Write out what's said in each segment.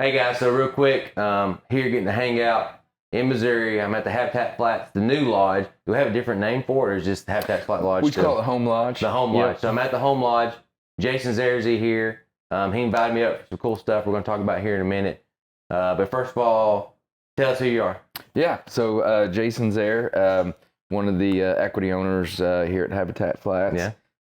Hey guys, so real quick, here getting to hang out in Missouri. I'm at the Habitat Flats, the new lodge. Do we have a different name for it, or is just the Habitat Flat Lodge? We call it Home Lodge. The Home Lodge. So I'm at the Home Lodge. Jason Zerrer here. He invited me up for some cool stuff we're going to talk about here in a minute. But first of all, tell us who you are. Yeah, so Jason Zerrer, one of the equity owners here at Habitat Flats.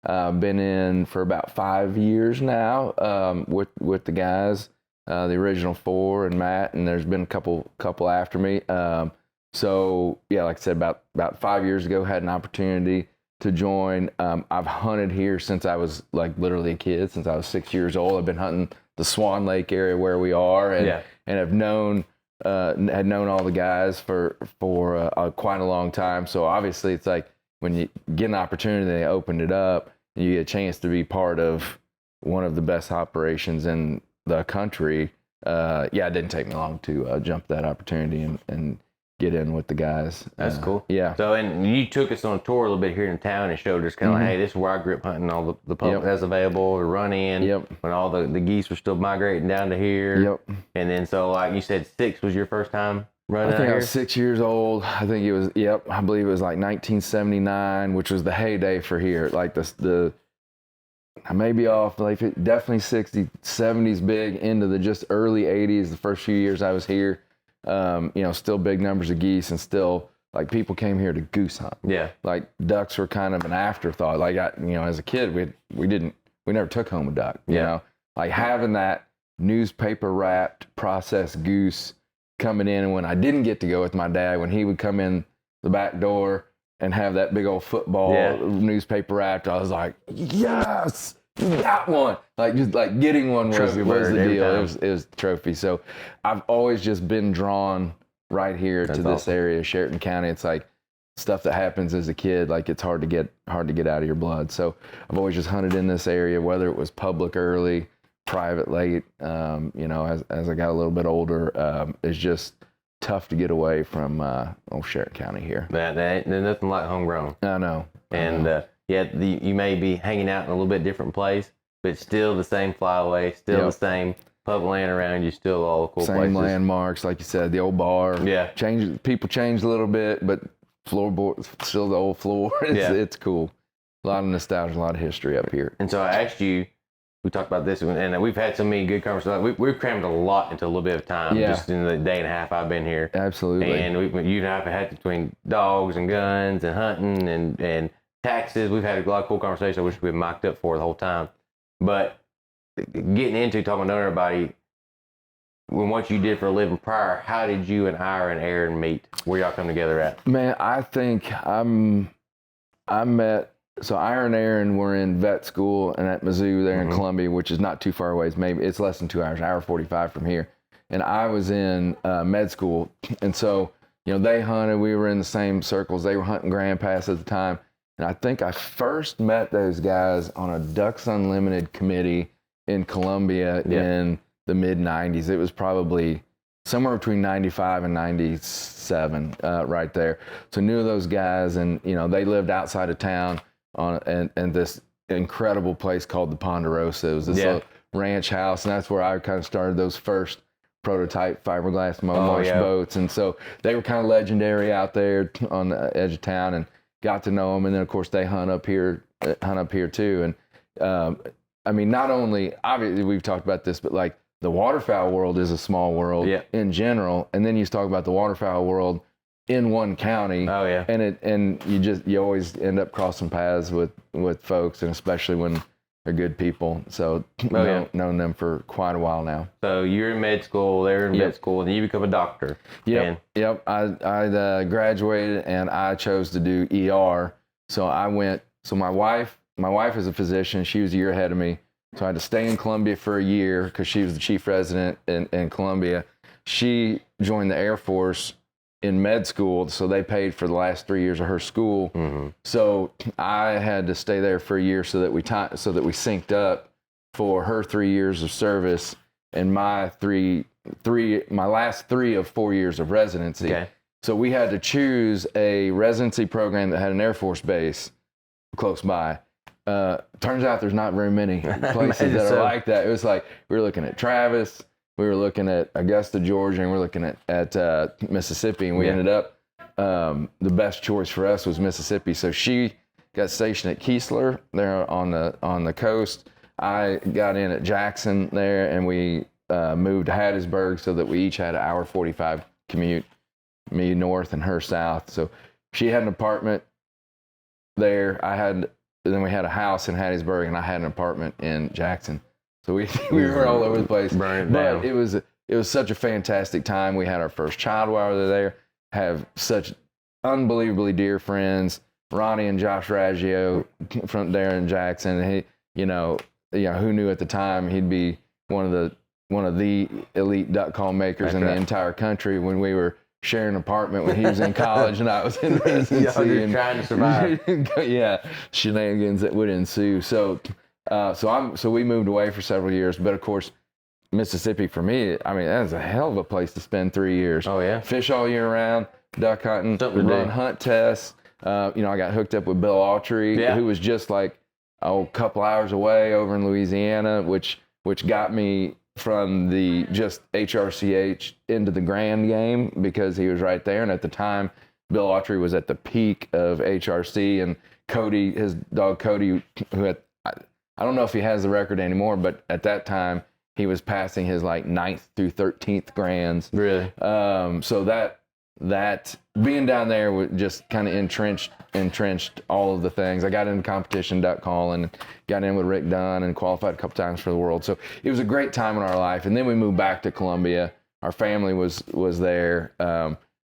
Yeah. Been in for about 5 years now with the guys, the original 4 and Matt, and there's been a couple after me. So yeah, like I said, about 5 years ago, had an opportunity to join. I've hunted here since I was like literally a kid, since I was 6 years old. I've been hunting the Swan Lake area where we are, and have known all the guys for quite a long time. So obviously, it's like when you get an opportunity, they opened it up, and you get a chance to be part of one of the best operations in the country. It didn't take me long to jump that opportunity and get in with the guys. That's cool. Yeah. So, and you took us on a tour a little bit here in town and showed us kind of like, hey, this is where I grew up hunting, all the public that's available to run in. When all the geese were still migrating down to here. And then, so like you said, 6 was your first time running I think out I was 6 years old. I think it was, I believe it was like 1979, which was the heyday for here. Like I may be off, like definitely 60s, 70s big into the just early 80s, the first few years I was here. Still big numbers of geese, and still like people came here to goose hunt. Yeah. Like ducks were kind of an afterthought. Like as a kid, we never took home a duck. You know, like having that newspaper wrapped processed goose coming in, and when I didn't get to go with my dad, when he would come in the back door and have that big old football newspaper wrapped, I was like, yes, you got one. Like just like getting one was the deal. It was the trophy. So I've always just been drawn right here to this area, Sheraton County. It's like stuff that happens as a kid, like it's hard to get out of your blood. So I've always just hunted in this area, whether it was public early, private late. As I got a little bit older, it's just tough to get away from Sheraton County here. There's nothing like homegrown. I know. And you may be hanging out in a little bit different place, but it's still the same flyway, still the same public land around you, still all the cool places. Same landmarks, like you said, the old bar. Yeah. People changed a little bit, but floorboard, still the old floor. It's cool. A lot of nostalgia, a lot of history up here. And so I asked you, we talked about this, and we've had so many good conversations. We've crammed a lot into a little bit of time, just in the day and a half I've been here. Absolutely. And you and I have had between dogs and guns and hunting and taxes. We've had a lot of cool conversations. I wish we had mic'd up for the whole time. But getting into talking to everybody, what you did for a living prior, how did you and Ira and Aaron meet? Where y'all come together at? Man, I think I met. So Ira and Aaron were in vet school and at Mizzou there in Columbia, which is not too far away. It's less than 2 hours, hour 45 from here. And I was in med school. And so, they hunted. We were in the same circles. They were hunting Grand Pass at the time. And I think I first met those guys on a Ducks Unlimited committee in Columbia in the mid-90s. It was probably somewhere between 95 and 97 right there. So knew those guys, and, they lived outside of town and this incredible place called the Ponderosa. It was this little ranch house, and that's where I kind of started those first prototype fiberglass marsh boats. And so they were kind of legendary out there on the edge of town, and got to know them. And then of course they hunt up here too. And not only, obviously we've talked about this, but like the waterfowl world is a small world in general. And then you talk about the waterfowl world in one county. Oh yeah. And you always end up crossing paths with folks, and especially when they're good people. So known them for quite a while now. So you're in med school, they're in med school, and then you become a doctor. Yep. I graduated, and I chose to do ER. So my wife is a physician. She was a year ahead of me. So I had to stay in Columbia for a year because she was the chief resident in Columbia. She joined the Air Force in med school, so they paid for the last 3 years of her school. So I had to stay there for a year so that we synced up for her 3 years of service and my last 3 of 4 years of residency. Okay. So we had to choose a residency program that had an Air Force base close by. Turns out there's not very many places that are like that. It was like we were looking at Travis, we were looking at Augusta, Georgia, and we're looking at Mississippi, and we ended up the best choice for us was Mississippi. So she got stationed at Keesler there on the coast. I got in at Jackson there, and we moved to Hattiesburg so that we each had an hour 45 commute, me north and her south. So she had an apartment there. Then we had a house in Hattiesburg, and I had an apartment in Jackson. So we were all over the place. Burn it but down. it was such a fantastic time. We had our first child while we were there. Have such unbelievably dear friends, Ronnie and Josh Raggio from there in Jackson. And who knew at the time he'd be one of the elite duck call makers in the entire country when we were sharing an apartment when he was in college and I was in residency. You're trying to survive. Yeah, shenanigans that would ensue. So we moved away for several years, but of course, Mississippi for me, I mean, that's a hell of a place to spend 3 years. Oh yeah, fish all year round, duck hunting, Something to run do. hunt tests. I got hooked up with Bill Autry, who was just like a couple hours away over in Louisiana, which got me from the just HRCH into the Grand game because he was right there. And at the time, Bill Autry was at the peak of HRC, and Cody, his dog Cody, who had, I don't know if he has the record anymore, but at that time he was passing his like 9th through 13th Grands. Really? So that being down there was just kind of entrenched all of the things. I got into competition duck calling, got in with Rick Dunn, and qualified a couple times for the world. So it was a great time in our life. And then we moved back to Columbia. Our family was there.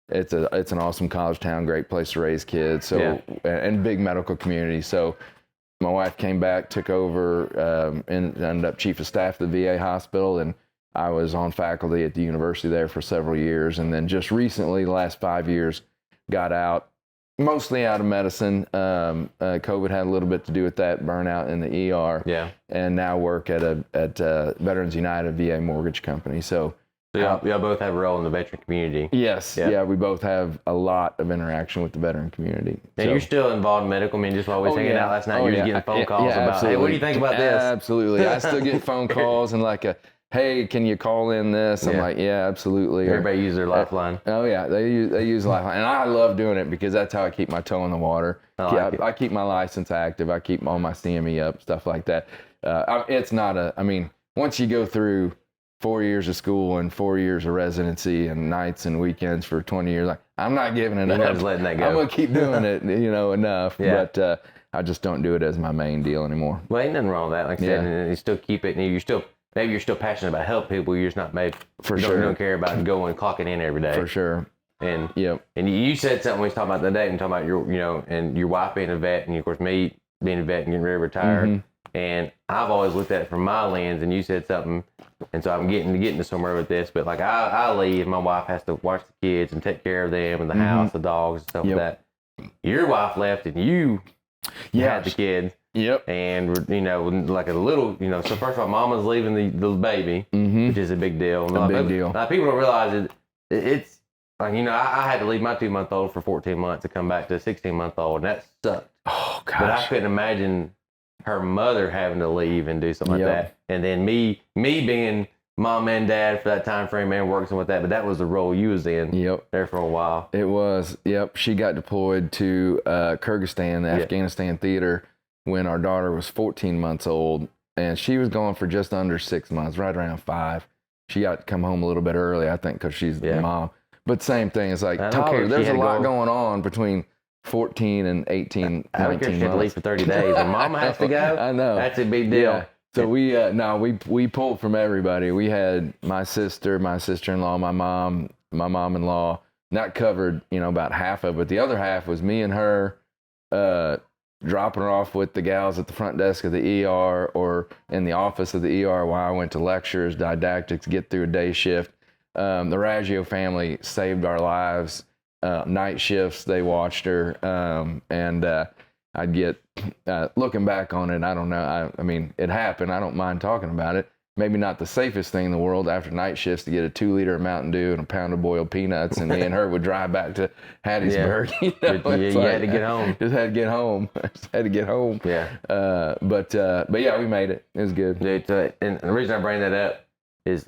It's an awesome college town, great place to raise kids. So and big medical community. So my wife came back, took over, and ended up chief of staff at the VA hospital, and I was on faculty at the university there for several years, and then just recently, the last 5 years, got out, mostly out of medicine. COVID had a little bit to do with that, burnout in the ER. Yeah. And now work at Veterans United VA mortgage company. So y'all both have a role in the veteran community. yes, yeah, we both have a lot of interaction with the veteran community. And you're still involved in medical. I mean, just while we were hanging out last night, you were getting phone calls about, absolutely. hey, what do you think about this? Absolutely. I still get phone calls and like hey, can you call in this? I'm like, yeah, absolutely. Everybody uses their lifeline. Oh yeah, they use lifeline, and I love doing it because that's how I keep my toe in the water. I keep my license active. I keep all my CME up, stuff like that. It's not once you go through 4 years of school and 4 years of residency and nights and weekends for 20 years, like I'm not giving it up. You're just letting that go. I'm gonna keep doing it, enough. Yeah. But I just don't do it as my main deal anymore. Well, ain't nothing wrong with that. Like I said, and you still keep it, and maybe you're still passionate about helping people. You're just not maybe For you sure. don't care about going clocking in every day. For sure. And Yep. and you said something when we was talking about the day and talking about your and your wife being a vet, and of course me being a vet and getting ready to retire. Mhm. And I've always looked at it from my lens, and you said something, and so I'm getting to somewhere with this. But like I leave, my wife has to watch the kids and take care of them and the house, the dogs, and stuff like that. Your wife left, and you had the kids. Yep. And like a little, so first of all, mama's leaving the baby, which is a big deal. Big deal. Now, people don't realize it's like, I had to leave my 2-month-old for 14 months to come back to a 16-month-old, and that sucked. Oh gosh. But I couldn't imagine her mother having to leave and do something like that. And then me being mom and dad for that time frame and working with that, but that was the role you was in there for a while. It was. Yep. She got deployed to Kyrgyzstan, the Afghanistan theater, when our daughter was 14 months old, and she was gone for just under 6 months, right around 5. She got to come home a little bit early, I think, because she's the mom. But same thing. It's like, Tyler, there's a lot going on between 14 and 18, I don't 19 care if she had to months. leave for 30 days. When mama has to go, I know. That's a big deal. Yeah. So we pulled from everybody. We had my sister, my sister-in-law, my mom-in-law. That covered, about half of it. The other half was me and her, dropping her off with the gals at the front desk of the ER or in the office of the ER while I went to lectures, didactics, get through a day shift. The Raggio family saved our lives. Night shifts, they watched her. And I'd get, looking back on it, I don't know. I mean, it happened. I don't mind talking about it. Maybe not the safest thing in the world after night shifts to get a 2-liter of Mountain Dew and a pound of boiled peanuts, and me and her would drive back to Hattiesburg. You had to get home. Just had to get home. Yeah. But yeah, we made it. It was good. And the reason I bring that up is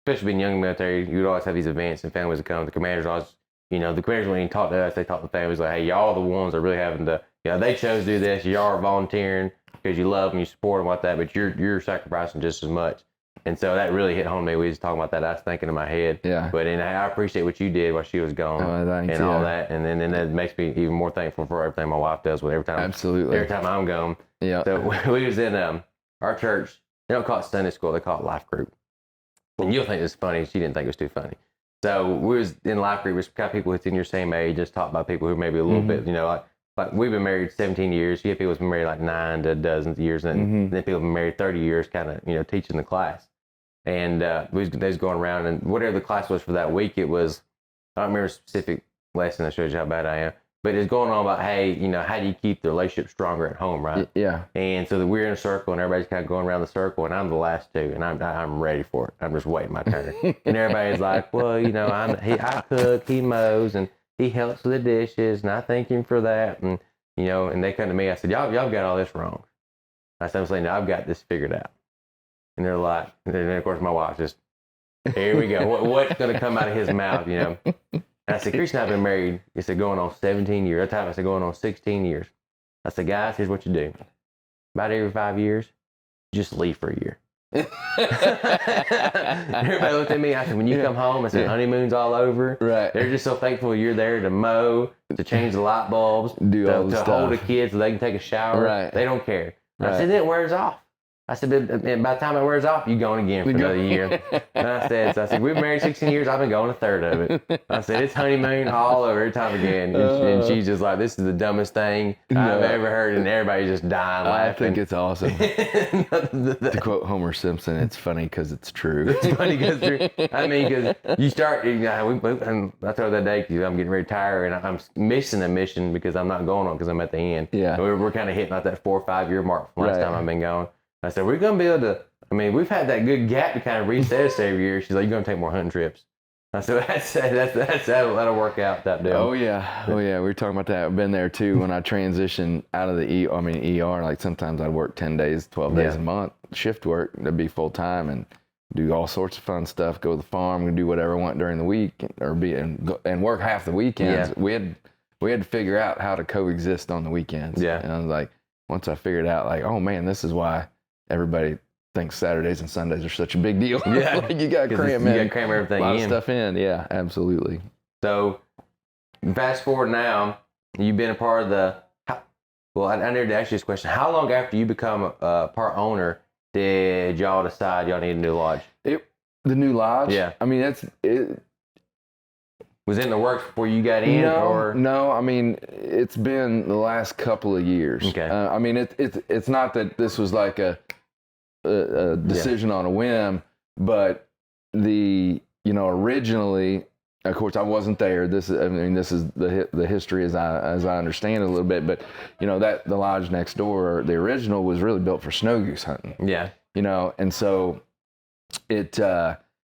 especially being young in the military, you would always have these events and families would come. The commanders always, the commanders wouldn't even talk to us. They talk to families like, hey, y'all are the ones that are really having to, they chose to do this. Y'all are volunteering because you love them, you support them like that, but you're sacrificing just as much. And so that really hit home to me. We was talking about that. I was thinking in my head. Yeah. But I appreciate what you did while she was gone Thanks, and all that. And then that makes me even more thankful for everything my wife does with every time. Absolutely. Every time I'm gone. Yeah. So we was in our church. They don't call it Sunday school. They call it life group. And you'll think it's funny. She didn't think it was too funny. So we was in life group. It's kind of people within your same age. Just talk about people who maybe a little bit, like we've been married 17 years. You have people who've been married like 9 to dozens of years. And then people have been married 30 years kind of, teaching the class. And they was going around, and whatever the class was for that week, it was, I don't remember a specific lesson that shows you how bad I am, but it's going on about, hey, how do you keep the relationship stronger at home, right? Yeah. And so we're in a circle, and everybody's kind of going around the circle, and I'm the last two, and I'm ready for it. I'm just waiting my turn. And everybody's like, well, I cook, he mows, and he helps with the dishes, and I thank him for that. And, and they come to me, I said, y'all got all this wrong. I said, I'm saying, no, I've got this figured out. And they're like, and then of course my wife just, here we go. What's going to come out of his mouth, And I said, Chris and I have been married, I said, going on 17 years. That time I said, going on 16 years. I said, guys, here's what you do. About every 5 years, just leave for a year. Everybody looked at me. I said, when you come home, I said, honeymoon's all over. Right. They're just so thankful you're there to mow, to change the light bulbs, to hold the kids so they can take a shower. Right. They don't care. Right. I said, then it wears off. I said, by the time it wears off, you're going again for another year. And I said, we've been married 16 years. I've been going a third of it. I said, it's honeymoon all over every time again. And she's just like, this is the dumbest thing I've ever heard. And everybody's just dying laughing. I think it's awesome. To quote Homer Simpson, it's funny because it's true. It's funny because because you start, and I told that day because I'm getting very tired and I'm missing a mission because I'm not going on because I'm at the end. Yeah. We're kind of hitting like that 4 or 5 year mark from last time I've been gone. I said, we're going to be able to, we've had that good gap to kind of reset us every year. She's like, you're going to take more hunting trips. I said, that'll work out, that deal. Oh, yeah. We were talking about that. I've been there, too. When I transitioned out of the ER, like sometimes I'd work 10 days, 12 days a month, shift work, that'd be full time and do all sorts of fun stuff, go to the farm, and do whatever I want during the week and work half the weekends. Yeah. We had to figure out how to coexist on the weekends. Yeah. And I was like, once I figured out, like, oh, man, this is why everybody thinks Saturdays and Sundays are such a big deal. Yeah. Like you got to cram everything a lot of stuff in. Yeah, absolutely. So fast forward now, you've been a part of the, I never did ask you this question. How long after you become a part owner did y'all decide y'all need a new lodge? The new lodge? Yeah. Was it in the works before you got in? No. It's been the last couple of years. Okay. It's not that this was like a decision on a whim, but originally, of course, I wasn't there. This is the history as I understand it a little bit. But that the lodge next door, the original was really built for snow goose hunting. Yeah. And so it.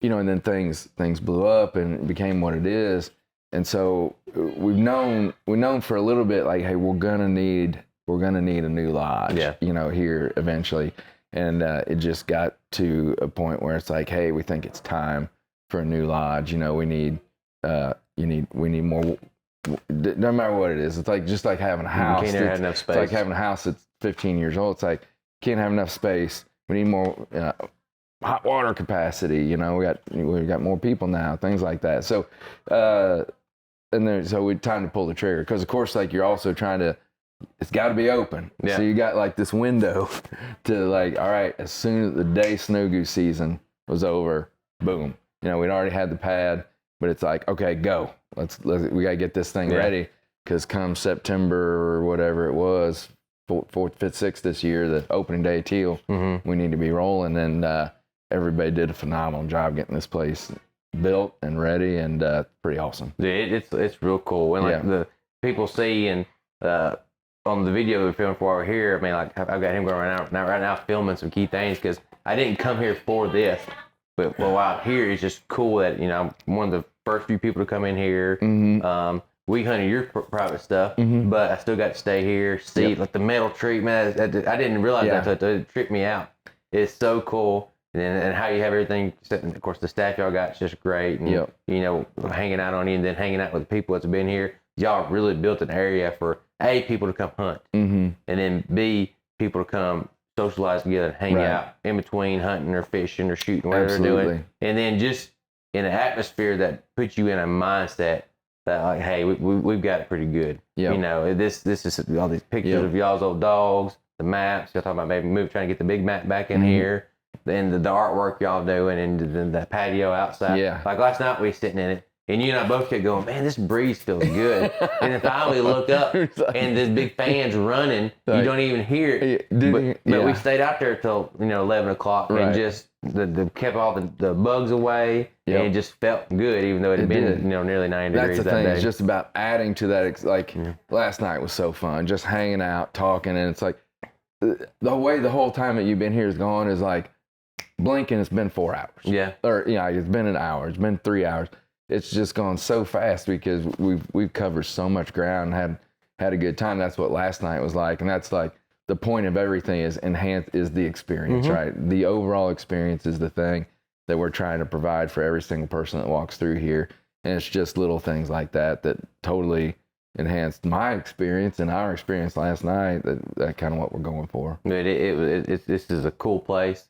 And then things blew up and it became what it is. And so we've known for a little bit, like, hey, we're gonna need a new lodge, here eventually. And it just got to a point where it's like, hey, we think it's time for a new lodge. We need more. No matter what it is, it's like just like having a house. You can't have enough space. It's like having a house that's 15 years old. It's like can't have enough space. We need more. Hot water capacity, we got more people now, things like that. So, so we time to pull the trigger because, of course, like you're also trying to, it's got to be open. Yeah. So you got like this window to like, all right, as soon as the day snow goose season was over, boom, we'd already had the pad, but it's like, okay, go. We got to get this thing ready because come September or whatever it was, 4th, 5th, 6th this year, the opening day of teal, we need to be rolling and. Everybody did a phenomenal job getting this place built and ready, and pretty awesome. Yeah, it's real cool. And like the people see, and on the video we filmed for over here, I've got him going right now filming some key things because I didn't come here for this, but out here it's just cool that I'm one of the first few people to come in here. We hunted your private stuff, but I still got to stay here, see like the metal treatment. I didn't realize that until it tripped me out. It's so cool. and how you have everything. Of course, the staff y'all got is just great, and Yep. you know, hanging out on you, and then hanging out with the people that's been here. Y'all really built an area for people to come hunt, and then people to come socialize together and hang out in between hunting or fishing or shooting, whatever they're doing, and then just in an atmosphere that puts you in a mindset that like, hey, we've got it pretty good. Yep. You know, this is all these pictures of y'all's old dogs, the maps. Y'all talking about maybe trying to get the big map back in here. Then the artwork y'all doing and the patio outside. Yeah. Like last night we was sitting in it, and you and I both kept going, man, this breeze feels good. And then finally look up, and this big fan's running. Like, you don't even hear it. But we stayed out there till 11 o'clock and just kept all the bugs away, and it just felt good, even though it had been nearly 90 degrees that day. That's the thing. It's just about adding to that. Like last night was so fun, just hanging out, talking, and it's like the way the whole time that you've been here is gone is like blinking. It's been 4 hours. Yeah. Or it's been an hour. It's been 3 hours. It's just gone so fast because we've covered so much ground and had a good time. That's what last night was like, and that's like the point of everything is the experience, right? The overall experience is the thing that we're trying to provide for every single person that walks through here, and it's just little things like that totally enhanced my experience and our experience last night. That kind of what we're going for. This is a cool place.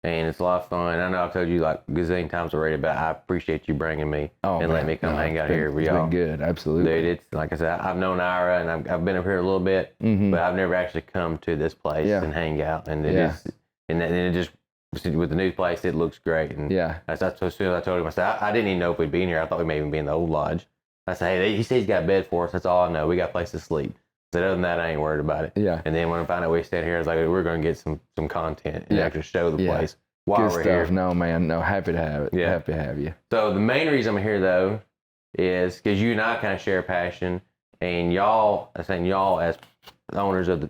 And it's a lot of fun. I know I've told you like a gazillion times already, but I appreciate you bringing me and letting me come hang out here with y'all. It's been good, absolutely. Dude, it's like I said, I've known Ira and I've been up here a little bit, but I've never actually come to this place and hang out. And it just with the new place, it looks great. And that's as soon as I told him, I said, I didn't even know if we'd be in here. I thought we may even be in the old lodge. I said, hey, he said he's got a bed for us. That's all I know. We got a place to sleep. So other than that, I ain't worried about it. Yeah. And then when I found out we stayed here, I was like, we're going to get some content and actually show the place while we're here. No, man. No, happy to have it. Yeah. Happy to have you. So the main reason I'm here, though, is because you and I kind of share a passion. And y'all, I'm saying y'all as owners of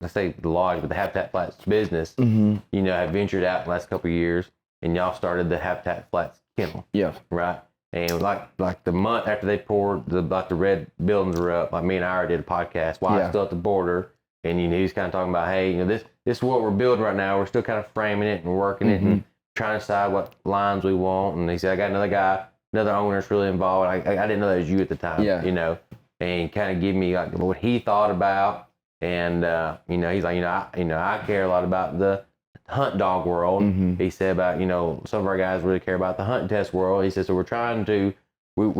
let's say the lodge, but the Habitat Flats business, have ventured out in the last couple of years. And y'all started the Habitat Flats Kennel. Yeah. Right? And like the month after they poured, the red buildings were up, like me and Ira did a podcast while I was still at the border. And he was kind of talking about, hey, this is what we're building right now. We're still kind of framing it and working it and trying to decide what lines we want. And he said, I got another owner that's really involved. I didn't know that was you at the time, and kind of give me like what he thought about. And, he's like, I care a lot about the hunt dog world. He said about, some of our guys really care about the hunt test world. He said, so we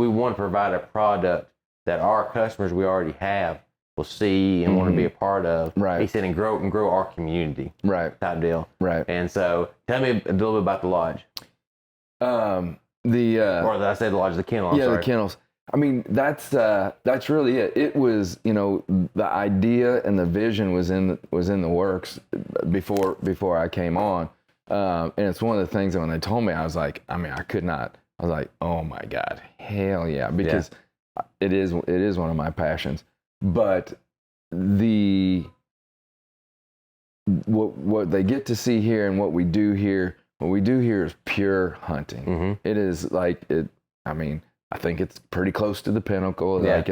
want to provide a product that our customers we already have will see and want to be a part of. Right. He said, and grow our community. Right. Type deal. Right. And so tell me a little bit about the lodge. Or did I say the lodge, the kennel? I'm sorry. The kennels. I mean, that's really it. It was, the idea and the vision was in the works before I came on. And it's one of the things that when they told me, I was like, I was like, oh my God, hell yeah. Because it is one of my passions. But what they get to see here and what we do here is pure hunting. It is like it. I mean, I think it's pretty close to the pinnacle. Yeah. Like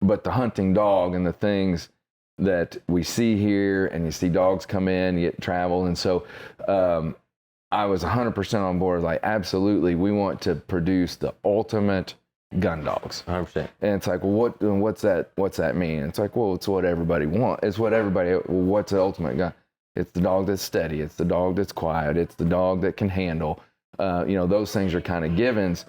but the hunting dog and the things that we see here, and you see dogs come in, you get travel, and so I was 100% on board. Like, absolutely, we want to produce the ultimate gun dogs. 100%. And it's like, well, what's that mean? It's like, well, it's what everybody wants. It's what what's the ultimate gun? It's the dog that's steady. It's the dog that's quiet. It's the dog that can handle. Those things are kind of givens.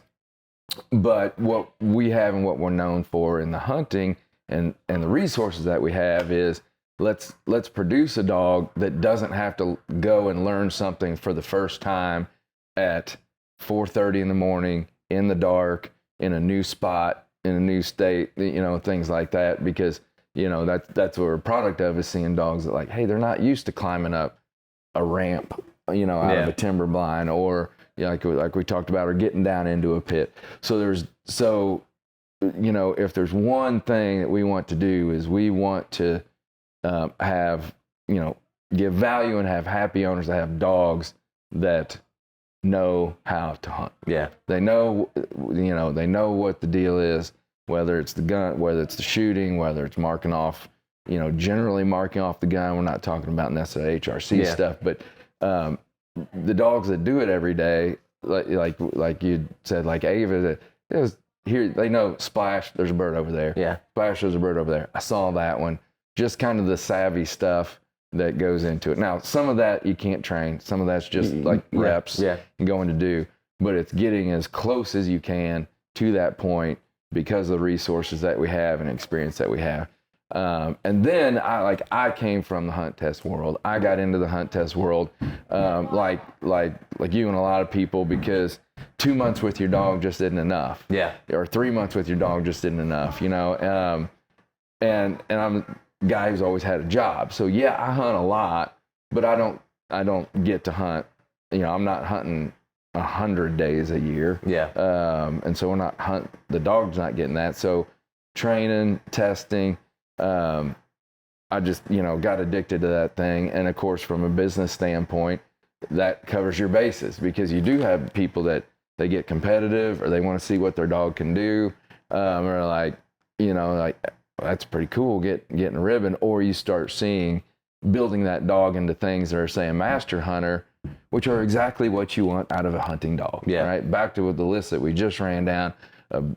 But what we have and what we're known for in the hunting and the resources that we have is let's produce a dog that doesn't have to go and learn something for the first time at 4:30 in the morning in the dark, in a new spot, in a new state, things like that, because, that's what we're a product of, is seeing dogs that like, hey, they're not used to climbing up a ramp, out of a timber blind, or like we talked about, or getting down into a pit. So if there's one thing that we want to do is we want to have, give value and have happy owners that have dogs that know how to hunt. Yeah. They know what the deal is, whether it's the gun, whether it's the shooting, whether it's marking off, generally marking off the gun. We're not talking about necessarily HRC stuff, but The dogs that do it every day, like you said, like Ava, it was here. They know Splash. There's a bird over there. Yeah. Splash. There's a bird over there. I saw that one. Just kind of the savvy stuff that goes into it. Now, some of that you can't train. Some of that's just like reps and going to do. But it's getting as close as you can to that point because of the resources that we have and experience that we have. And then I came from the hunt test world. I got into the hunt test world, like you and a lot of people, because 2 months with your dog just isn't enough. Yeah. Or 3 months with your dog just isn't enough, you know? And I'm a guy who's always had a job. So yeah, I hunt a lot, but I don't get to hunt. You know, I'm not hunting 100 days a year. Yeah. And so the dog's not getting that. So training, testing, I just, got addicted to that thing. And of course, from a business standpoint, that covers your bases, because you do have people that they get competitive or they want to see what their dog can do. Or like, that's pretty cool, getting a ribbon. Or you start building that dog into things that are, say, a master hunter, which are exactly what you want out of a hunting dog. Yeah. Right. Back to the list that we just ran down,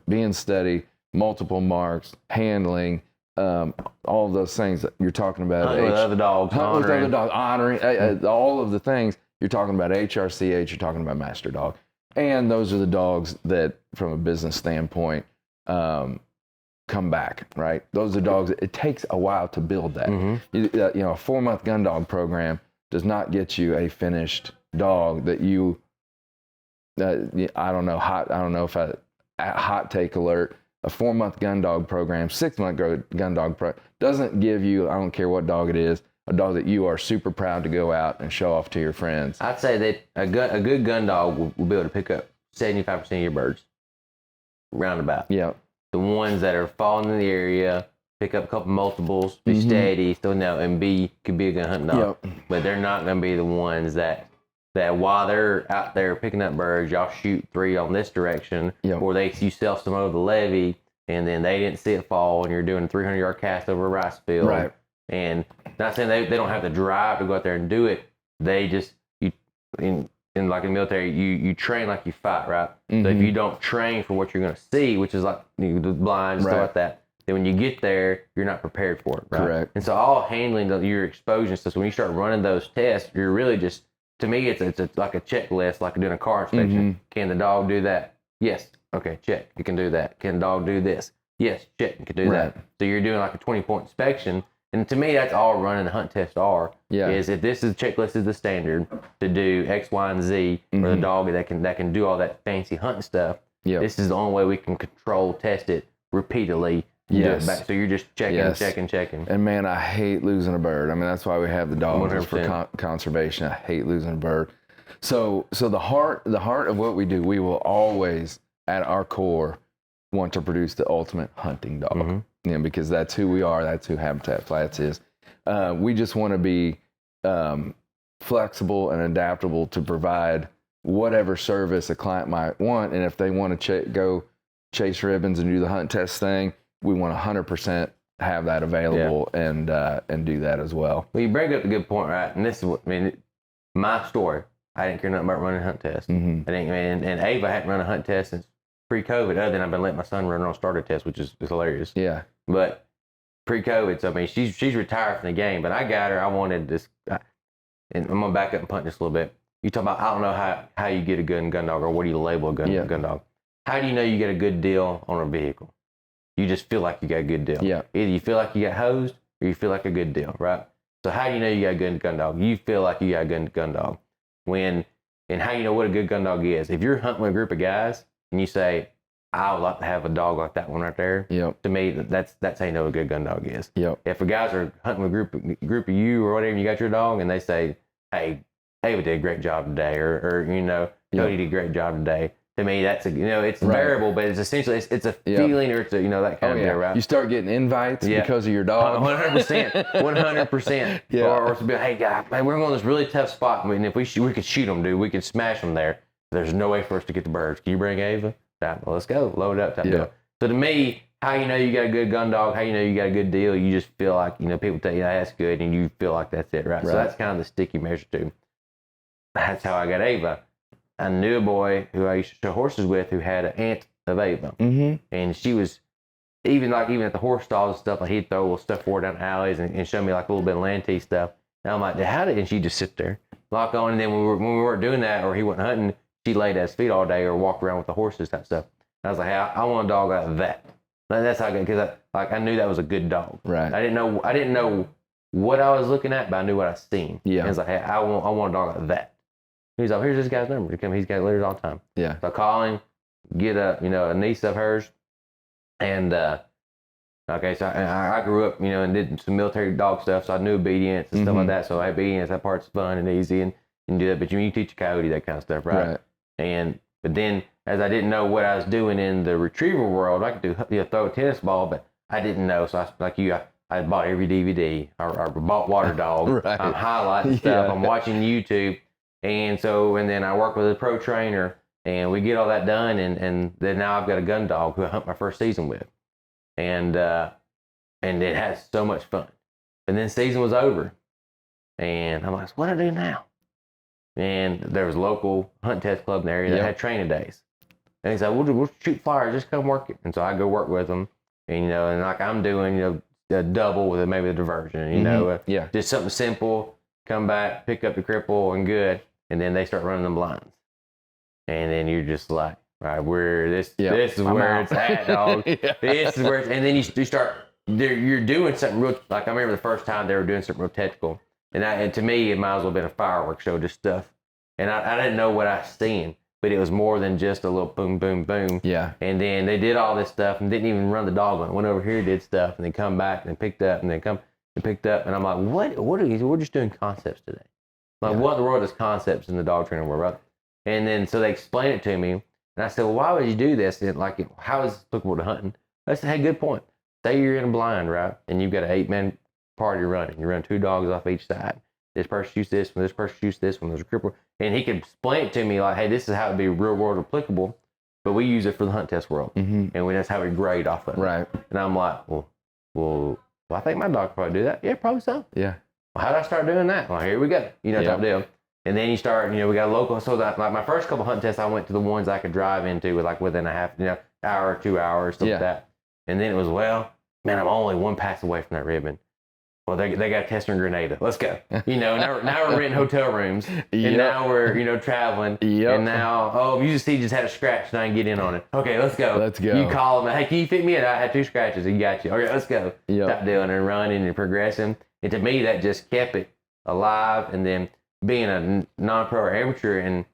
being steady, multiple marks, handling, all of those things that you're talking about. Hunt with other dogs, honoring, all of the things you're talking about. HRCH, you're talking about master dog, and those are the dogs that, from a business standpoint, come back. Right, those are dogs. It takes a while to build that. Mm-hmm. A 4-month gun dog program does not get you a finished dog that you. I don't know. Hot take alert. A 4-month gun dog program, 6-month gun dog doesn't give you, I don't care what dog it is, a dog that you are super proud to go out and show off to your friends. I'd say that a good gun dog will be able to pick up 75% of your birds, roundabout. Yeah. The ones that are falling in the area, pick up a couple multiples, be steady, still know, and could be a good hunting dog. Yep. But they're not going to be the ones that while they're out there picking up birds, y'all shoot 3 on this direction, or you self some over the levee, and then they didn't see it fall, and you're doing a 300-yard cast over a rice field. Right. And not saying they don't have the drive to go out there and do it. They just, in like in the military, you train like you fight, right? Mm-hmm. So if you don't train for what you're going to see, which is like the blinds, stuff like that, then when you get there, you're not prepared for it, right? Correct. And so all handling your exposure and stuff, so when you start running those tests, you're really just, to me, it's like a checklist, like doing a car inspection. Mm-hmm. Can the dog do that? Yes. Okay, check. It can do that. Can the dog do this? Yes, check. It can do that. So you're doing like a 20-point inspection. And to me, that's all running the hunt test are. Yeah. Is if this is checklist is the standard to do X, Y, and Z, for the dog that can do all that fancy hunting stuff. Yeah. This is the only way we can control, test it repeatedly. Yes. Do it back. So you're just checking. And man, I hate losing a bird. I mean, that's why we have the dogs for conservation. I hate losing a bird. So the heart of what we do, we will always, at our core, want to produce the ultimate hunting dog. Mm-hmm. Because that's who we are. That's who Habitat Flats is. We just want to be flexible and adaptable to provide whatever service a client might want. And if they want to go chase ribbons and do the hunt test thing, we want 100% have that available and do that as well. Well, you bring up a good point, right? And this is what, my story. I didn't care nothing about running a hunt test. Mm-hmm. And Ava hadn't run a hunt test since pre-COVID, other than I've been letting my son run on starter test, which is hilarious. Yeah. But pre-COVID, so she's retired from the game, but I got her. I wanted this, and I'm gonna back up and punt this a little bit. You talk about, I don't know how you get a good gun dog, or what do you label a gun dog? How do you know you get a good deal on a vehicle? You just feel like you got a good deal. Yeah. Either you feel like you got hosed, or you feel like a good deal, right? So how do you know you got a good gun dog? You feel like you got a good gun dog. And how you know what a good gun dog is? If you're hunting with a group of guys and you say, I would like to have a dog like that one right there. Yep. To me, that's how you know a good gun dog is. Yep. If the guys are hunting with a group of you or whatever, and you got your dog, and they say, hey, Ava did a great job today, or Cody did a great job today. To me, that's it's variable, but it's essentially it's a feeling, or it's that kind of deal, right? You start getting invites because of your dog. 100%. Yeah. Or to be like, hey guy, we're going to this really tough spot. I mean, if we could shoot them, dude, we could smash them there. There's no way for us to get the birds. Can you bring Ava? Well, let's go. Load it up. Deal. So to me, how you know you got a good gun dog, how you know you got a good deal, you just feel like people tell you that's good, and you feel like that's it, right? So that's kind of the sticky measure too. that's how I got Ava. I knew a boy who I used to show horses with who had an aunt of Ava. And she was, even at the horse stalls and stuff, like he'd throw little stuff for her down the alleys and show me like a little bit of Lantee stuff. And I'm like, how did, and she'd just sit there, lock on. And then when we weren't doing that or he wasn't hunting, she laid at his feet all day or walked around with the horses, type stuff. And I was like, hey, I want a dog like that. And that's how I got, because I knew that was a good dog. Right. I didn't know what I was looking at, but I knew what I seen. Yeah. And it's like, hey, I want a dog like that. He's like, here's this guy's number. He's got letters all the time. Yeah. So I call him, get a niece of hers, and okay, so I grew up, and did some military dog stuff, so I knew obedience and stuff like that. So obedience, that part's fun and easy, and you can do that. But you teach a coyote that kind of stuff, right? But then, as I didn't know what I was doing in the retriever world, I could do throw a tennis ball, but I didn't know. So I bought every DVD. I bought Water Dog. Right. I'm highlighting stuff. I'm watching YouTube. And then I work with a pro trainer, and we get all that done, and then now I've got a gun dog who I hunt my first season with, and it has so much fun. And then season was over, and I'm like, what do I do now? And there was a local hunt test club in the area that had training days, and he said, we'll shoot flyers, just come work it. And so I go work with them, and and like I'm doing a double with maybe a diversion, just something simple. Come back, pick up the cripple, and good. And then they start running them blinds. And then you're just like, all right, this is where it's at, dog. This is where it's, and then you start, you're doing something real, like I remember the first time they were doing something real technical. And to me, it might as well have been a fireworks show, just stuff. And I didn't know what I was seeing, but it was more than just a little boom, boom, boom. Yeah. And then they did all this stuff and didn't even run the dog on it. Went over here, did stuff, and then come back and picked up, and then come and picked up. And I'm like, what are these? We're just doing concepts today. Like, what in the world is concepts in the dog training world, right? And then, so they explained it to me, and I said, well, why would you do this? And how is this applicable to hunting? I said, hey, good point. Say you're in a blind, right? And you've got an 8-man party running. You run 2 dogs off each side. This person shoots this one, this person shoots this one, there's a cripple. And he could explain it to me like, hey, this is how it'd be real world applicable, but we use it for the hunt test world. And that's how we grade off of it. Right. And I'm like, well, I think my dog could probably do that. Yeah, probably so. Yeah. Well, how did I start doing that? Well, here we go. Type deal. And then you start, we got a local. So that, like my first couple hunt tests, I went to the ones I could drive into with within a half, hour, 2 hours, stuff like that. And then it was, well, man, I'm only 1 pass away from that ribbon. Well, they got a tester in Grenada. Let's go. Now we're renting hotel rooms, and now we're traveling. And now, you just had a scratch, and I can get in on it. Okay, let's go. Let's go. You call them. Hey, can you fit me in? I had 2 scratches. He got you. Okay, let's go. Stop doing and running and progressing. And to me, that just kept it alive. And then being a non-pro or amateur, and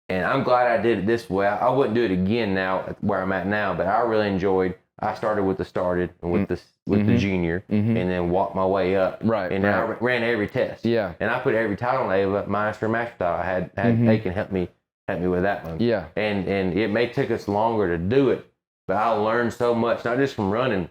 I'm glad I did it this way. I wouldn't do it again now where I'm at now, but I really enjoyed. I started with the started and with the junior, and then walked my way up. Right. And I ran every test. Yeah. And I put every title on Ava, minus her master title. I had they can help me with that one. Yeah. And it took us longer to do it, but I learned so much, not just from running,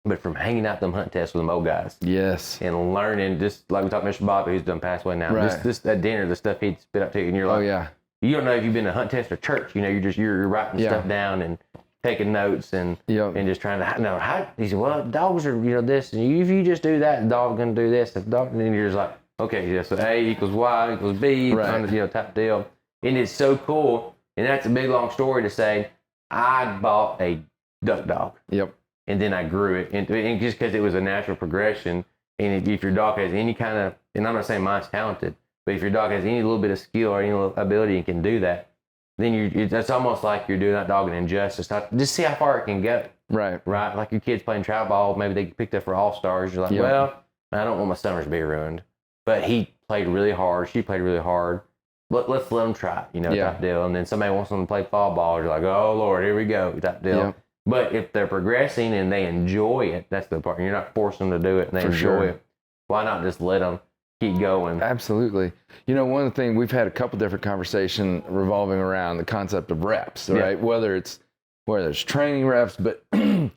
but from hanging out them hunt tests with them old guys. Yes. And learning, just like we talked to Mr. Bobby, who's done passed away now. Right. Just at dinner, the stuff he'd spit up to you, and you're like, you don't know if you've been to hunt test or church. You're writing stuff down and taking notes and just trying to know how. He said, well, dogs are this, and if you just do that, the dog's gonna do this. And then you're just like, okay, so A equals Y equals B, type deal. And it's so cool. And that's a big long story to say. I bought a duck dog. Yep. And then I grew it, and just because it was a natural progression. And if your dog has any kind of, and I'm not saying mine's talented, but if your dog has any little bit of skill or any little ability and can do that, then it's almost like you're doing that dog an injustice. Just see how far it can go. Right. Right. Like your kids playing travel ball, maybe they get picked up for All-Stars. You're like, well, I don't want my summers to be ruined. But he played really hard. She played really hard. Let's let them try, type deal. And then somebody wants them to play fall ball. You're like, oh, Lord, here we go, type deal. Yeah. But if they're progressing and they enjoy it, that's the part. You're not forcing them to do it and they enjoy it. Why not just let them keep going? Absolutely. One of the things, we've had a couple different conversations revolving around the concept of reps, right? Whether it's training reps, but I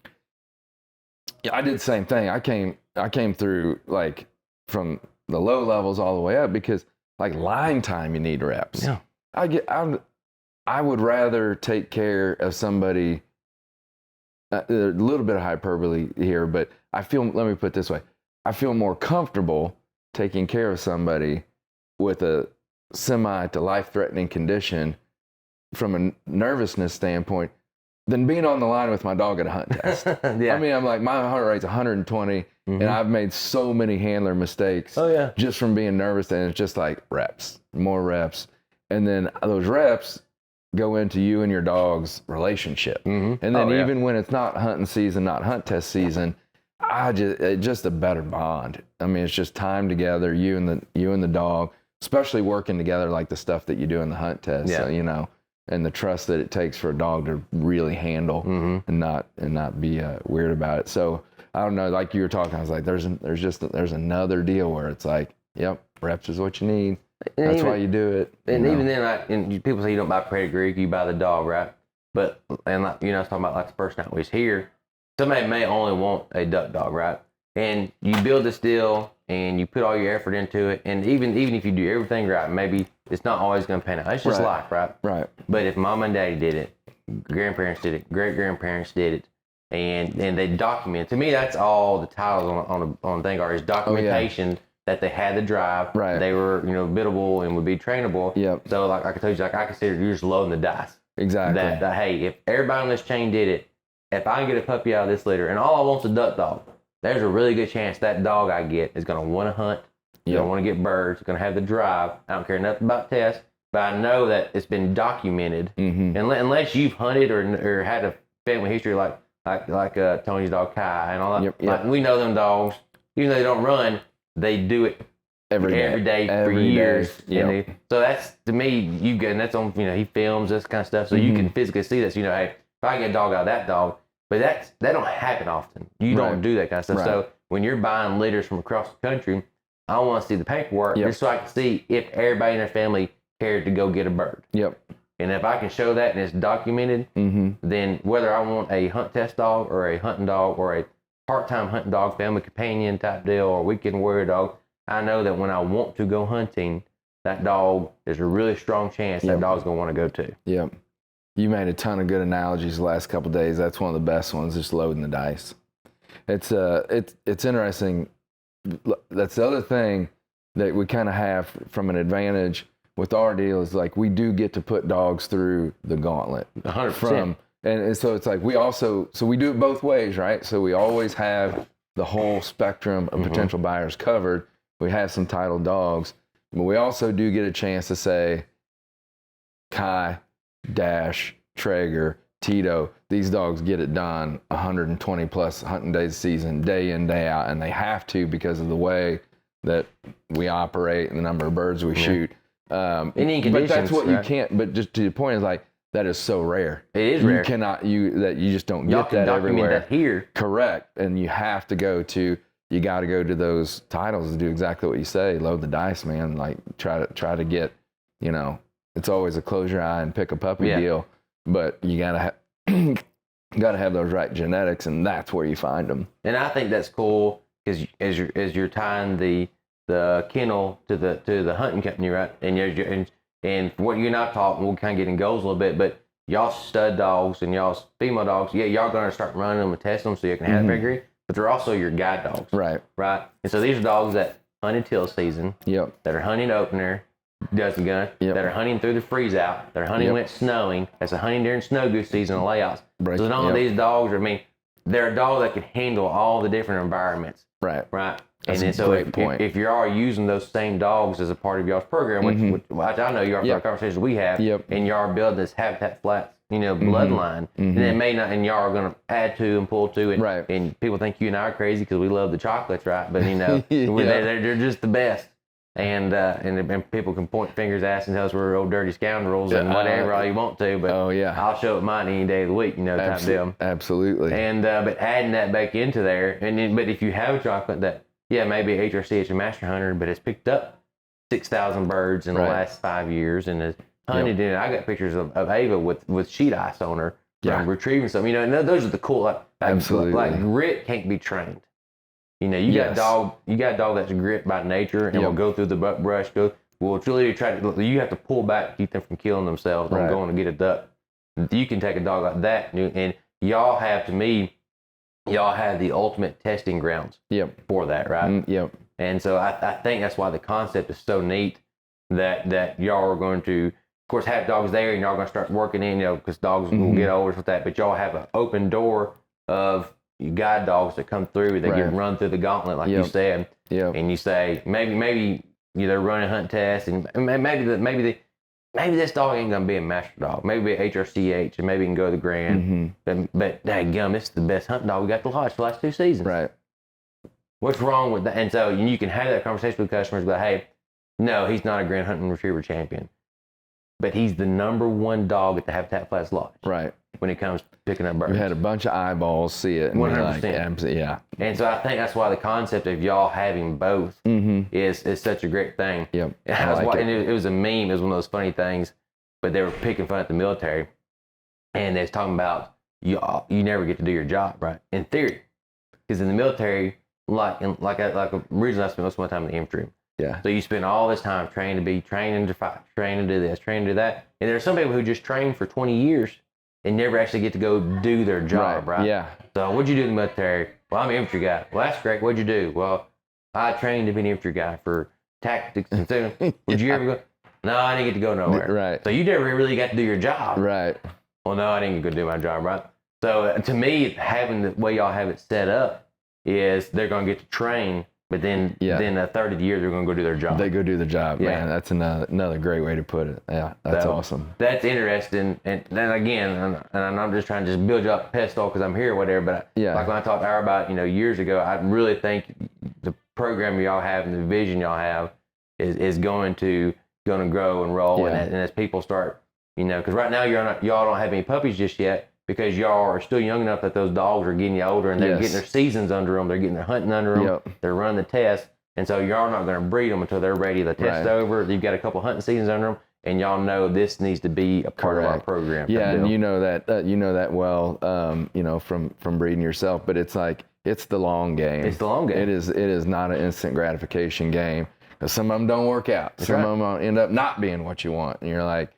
did the same thing. I came through from the low levels all the way up because line time, you need reps. Yeah. I would rather take care of somebody. A little bit of hyperbole here, but let me put it this way. I feel more comfortable taking care of somebody with a semi to life-threatening condition from a nervousness standpoint than being on the line with my dog at a hunt test. Yeah. I mean, I'm like, my heart rate's 120, and I've made so many handler mistakes just from being nervous, and it's just like reps, more reps. And then those reps go into you and your dog's relationship. And then even when it's not hunting season, not hunt test season, it's just a better bond. I mean, it's just time together, you and the dog, especially working together like the stuff that you do in the hunt test. So, you know, and the trust that it takes for a dog to really handle and not be weird about it. So I don't know, like you were talking, I was like, there's another deal where it's like, yep, reps is what you need. And that's why you do it. And even then, and people say you don't buy pedigree, you buy the dog, right? But, and like, you know, I was talking about like the person that was here. Somebody may only want a duck dog, right? And you build this deal and you put all your effort into it. And even if you do everything right, maybe it's not always going to pan out. It's just life, right? Right. But if mom and daddy did it, grandparents did it, great grandparents did it, and they document. To me, that's all the titles on the thing are, is documentation that they had the drive. Right. They were, you know, biddable and would be trainable. Yep. So like I told you, like I consider you're just loading the dice. Exactly. That hey, if everybody on this chain did it, if I can get a puppy out of this litter and all I want's a duck dog, there's a really good chance that dog I get is going to want to hunt. Going to want to get birds. Going to have the drive. I don't care nothing about tests, but I know that it's been documented. Unless you've hunted or had a family history like Tony's dog Kai and all that. Like, we know them dogs, even though they don't run, they do it every day for years. So that's, to me, you get, and that's on, you know, he films this kind of stuff, so you can physically see this. You know, hey, if I get a dog out of that dog, but that don't happen often. You don't do that kind of stuff. So when you're buying litters from across the country, I want to see the paperwork just so I can see if everybody in their family cared to go get a bird. And if I can show that and it's documented, then whether I want a hunt test dog or a hunting dog or a part-time hunting dog, family companion type deal, or weekend warrior dog, I know that when I want to go hunting, that dog, there's a really strong chance that dog's going to want to go too. You made a ton of good analogies the last couple of days. That's one of the best ones, just loading the dice. It's interesting. That's the other thing that we kind of have from an advantage with our deal is like we do get to put dogs through the gauntlet. 100%. And so it's like we do it both ways, right? So we always have the whole spectrum of potential buyers covered. We have some titled dogs, but we also do get a chance to say, Kai, Dash, Traeger, Tito, these dogs get it done 120 plus hunting days a season, day in, day out, and they have to because of the way that we operate and the number of birds we shoot. Any conditions, but that's what you can't, but just to the point is like, that is so rare. It is rare. You just don't Y'all get can that document everywhere. that here. Correct. And you have to go to those titles to do exactly what you say. Load the dice, man. Like try to get, you know, it's always a close your eye and pick a puppy deal, but you gotta have those right genetics, and that's where you find them. And I think that's cool because as you're tying the kennel to the hunting company, right? And what you and I talk, we'll kind of get in goals a little bit, but y'all stud dogs and y'all's female dogs, y'all going to start running them and testing them so you can have pedigree, but they're also your guide dogs. Right. And so these are dogs that hunt until season, that are hunting opener, dozen gun, that are hunting through the freeze out, that are hunting when it's snowing, that's a hunting during snow goose season and layouts. So none of these dogs they're a dog that can handle all the different environments. Right. That's and then so if you are using those same dogs as a part of y'all's program, which I know you are for conversations we have, and you are building this Habitat Flats, you know, bloodline, and it may not, and y'all are going to add to and pull to it, and people think you and I are crazy because we love the chocolates, right? But you know, they're just the best, and people can point fingers at us and tell us we're old dirty scoundrels and whatever all you want to, but I'll show up mine any day of the week, you know, type deal. Absolutely. And but adding that back into there, but if you have a chocolate that maybe HRCH a master hunter, but it's picked up 6,000 birds in the last 5 years and has hunted in it. I got pictures of Ava with sheet ice on her from retrieving something. You know, and those are the cool, like grit can't be trained. You know, you got a dog that's grit by nature and will go through the brush, will truly try to, you have to pull back to keep them from killing themselves or going to get a duck. You can take a dog like that and y'all have, to me, y'all have the ultimate testing grounds for that, right? And so I think that's why the concept is so neat. that y'all are going to, of course, have dogs there, and y'all going to start working in, because dogs will get older with that. But y'all have an open door of you guide dogs that come through. They get run through the gauntlet, like you said. Yeah. And you say maybe they're running hunt tests, and maybe this dog ain't gonna be a master dog. Maybe a HRCH, and maybe he can go to the Grand. But daggum, this is the best hunt dog we got to lodge for the last 2 seasons. Right. What's wrong with that? And so you can have that conversation with customers. But hey, no, he's not a Grand Hunting Retriever champion, but he's the #1 dog at the Habitat Flats Lodge. Right. When it comes to picking up birds. We had a bunch of eyeballs see it. And 100%. Yeah. And so I think that's why the concept of y'all having both is such a great thing. Yep. And it was a meme. It was one of those funny things, but they were picking fun at the military, and they was talking about you never get to do your job, right? In theory, because in the military, like originally I spent most of my time in the infantry. Yeah. So you spend all this time training to fight, training to do this, training to do that, and there are some people who just train for 20 years and never actually get to go do their job, right? Yeah. So what'd you do in the military? Well, I'm an infantry guy. Well, that's great. What'd you do? Well, I trained to be an infantry guy for tactics and so. Would you ever go? No, I didn't get to go nowhere. Right. So you never really got to do your job. Right. Well, no, I didn't get to do my job, right? So to me, having the way y'all have it set up is they're going to get to train, but then a third of the year they're going to go do their job. They go do the job. Yeah. Man, that's another great way to put it. Yeah, that's awesome. That's interesting. And then again, and I'm just trying to just build you up pedestal because I'm here or whatever. But like when I talked to her about years ago, I really think the program y'all have and the vision y'all have is going to grow and roll. And as people start, because right now y'all don't have any puppies just yet, because y'all are still young enough that those dogs are getting older and they're getting their seasons under them. They're getting their hunting under them. They're running the test. And so y'all are not going to bread them until they're ready. The test over. You've got a couple hunting seasons under them, and y'all know this needs to be a part of our program. Yeah, and you know that well, from breeding yourself. But it's the long game. It's the long game. It is not an instant gratification game. Because some of them don't work out. Some of them end up not being what you want, and you're like,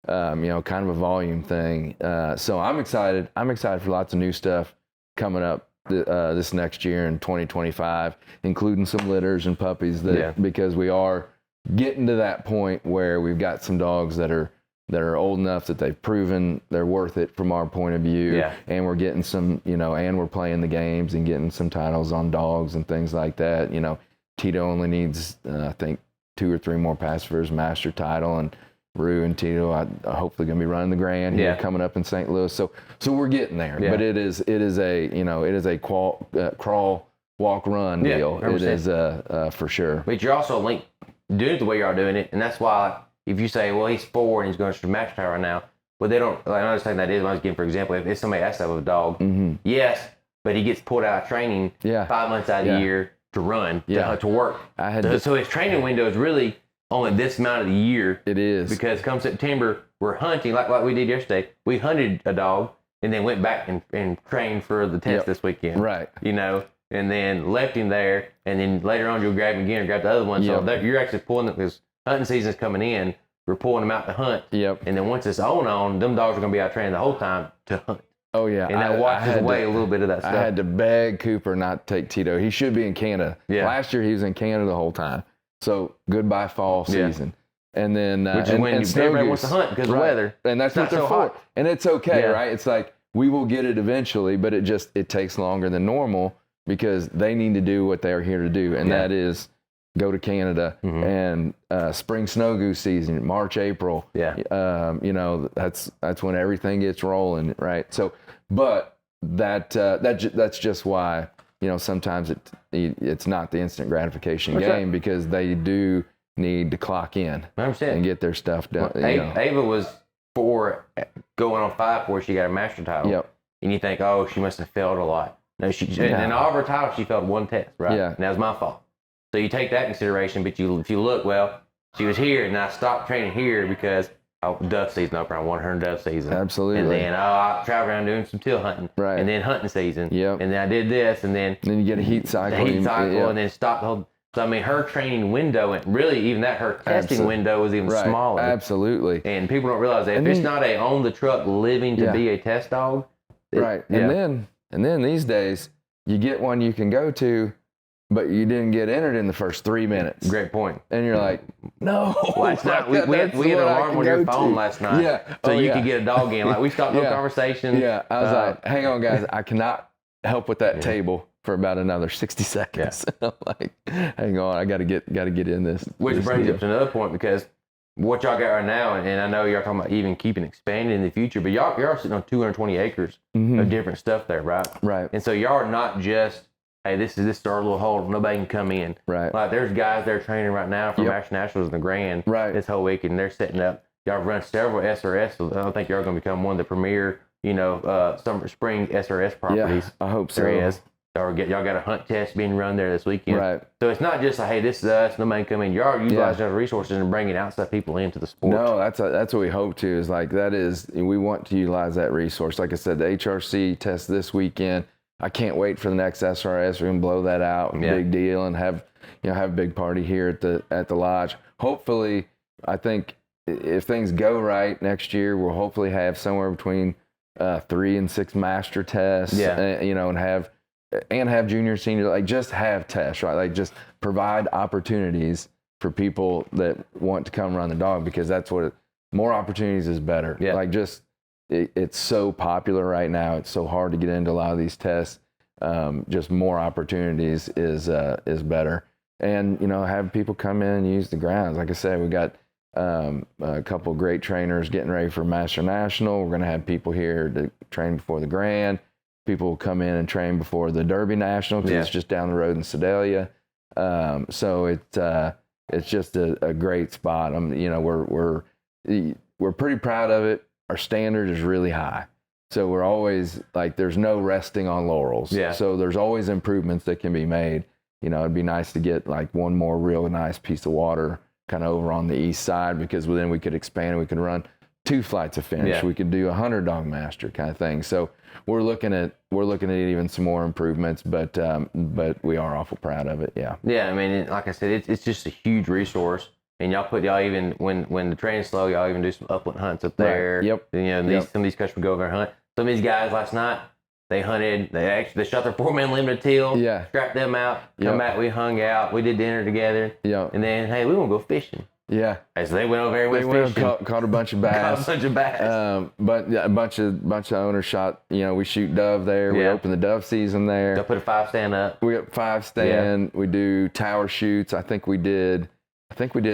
kind of a volume thing. So I'm excited. I'm excited for lots of new stuff coming up this next year in 2025, including some litters and puppies because we are getting to that point where we've got some dogs that are old enough that they've proven they're worth it from our point of view. Yeah. And we're getting some, and we're playing the games and getting some titles on dogs and things like that. Tito only needs, I think, 2 or 3 more passes for his master title, and Rue and Tito are hopefully going to be running the Grand here coming up in St. Louis. So we're getting there. Yeah. But it is a crawl, walk, run deal. 100%. It is for sure. But you're also linked doing it the way you are doing it, and that's why if you say, well, he's 4 and he's going to master title right now, but they don't. Like another thing that is, when I was getting, for example, if somebody asks that with a dog, yes, but he gets pulled out of training 5 months out of the year to run, to work. So his training window is really only this amount of the year. It is. Because come September, we're hunting, like we did yesterday. We hunted a dog and then went back and trained for the test this weekend. Right. And then left him there. And then later on, you'll grab him again and grab the other one. So you're actually pulling them, because hunting season's coming in. We're pulling them out to hunt. Yep. And then once it's on, them dogs are going to be out training the whole time to hunt. Oh, yeah. And that washes away a little bit of that stuff. I had to beg Cooper not to take Tito. He should be in Canada. Yeah. Last year, he was in Canada the whole time. So goodbye fall season. And then which is when everybody wants to hunt because of the weather. And that's what they're for. And it's okay, right? It's like we will get it eventually, but it takes longer than normal because they need to do what they're here to do. And that is go to Canada and spring snow goose season, March, April. Yeah. That's when everything gets rolling, right? So but that's just why sometimes it's not the instant gratification game because they do need to clock in and get their stuff done. Well, Ava was 4 going on 5 before she got a master title. Yep. And you think, oh, she must have failed a lot. No, in all of her titles, she failed 1 test, right? Yeah. And that was my fault. So you take that into consideration, but if you look, well, she was here, and I stopped training here because dove season opened. I wanted her in dove season. Absolutely. And then I traveled around doing some teal hunting. Right. And then hunting season. Yep. And then I did this, and then you get a heat cycle. And then stop the whole. So I mean, her training window, and really even her testing window was even smaller. Absolutely. And people don't realize that if it's not a on the truck living to be a test dog. Right. And then these days you get one you can go to but you didn't get entered in the first 3 minutes. Great point. And you're like, no. Last night we had an alarm on your phone last night. Yeah. So you could get a dog in. Like we stopped no conversation. Yeah. I was like, hang on, guys. I cannot help with that table for about another 60 seconds. Yeah. I'm like, hang on. I got to get in this. Which brings up to another point, because what y'all got right now, and I know y'all talking about even keeping expanding in the future, but y'all sitting on 220 acres of different stuff there, right? Right. And so y'all are not just, hey, this is our little hole, nobody can come in. Right. Like there's guys there training right now from Action Nationals in the Grand this whole week, and they're setting up. Y'all run several SRS. I don't think y'all going to become one of the premier, spring SRS properties. Yeah, I hope so. There is. Y'all got a hunt test being run there this weekend. Right. So it's not just like, hey, this is us, nobody can come in. Y'all utilizing the resources and bringing outside people into the sport. No, that's what we hope to, is like, we want to utilize that resource. Like I said, the HRC test this weekend. I can't wait for the next SRS. We're gonna blow that out, big deal, and have a big party here at the lodge. Hopefully, I think if things go right next year, we'll hopefully have somewhere between 3 and 6 master tests. And have junior, senior, like just have tests, right? Like just provide opportunities for people that want to come run the dog, because that's more opportunities is better. Yeah. Like it's so popular right now. It's so hard to get into a lot of these tests. Just more opportunities is better. And, have people come in and use the grounds. Like I said, we got a couple of great trainers getting ready for Master National. We're going to have people here to train before the Grand. People will come in and train before the Derby National, because it's just down the road in Sedalia. So it's just a great spot. We're pretty proud of it. Our standard is really high. So we're always like, there's no resting on laurels. Yeah. So there's always improvements that can be made. It'd be nice to get like one more real nice piece of water kind of over on the east side, because then we could expand. We could run 2 flights of finish. Yeah. We could do 100 dog master kind of thing. So we're looking at even some more improvements, but we are awful proud of it. Yeah. Yeah. I mean, like I said, it's just a huge resource. And y'all even when the training's slow, y'all even do some upland hunts up there. Right. Yep. And some of these customers go over and hunt. Some of these guys last night, they hunted. They shot their 4-man limited teal. Yeah. Strapped them out. Come back. We hung out. We did dinner together. Yeah. And then, hey, we want to go fishing. Yeah. And so they went over there and went fishing. Caught a bunch of bass. But yeah, a bunch of owners shot. We shoot dove there. We open the dove season there. They'll put a 5-stand up. We got 5-stand. Yeah. We do tower shoots. I think we did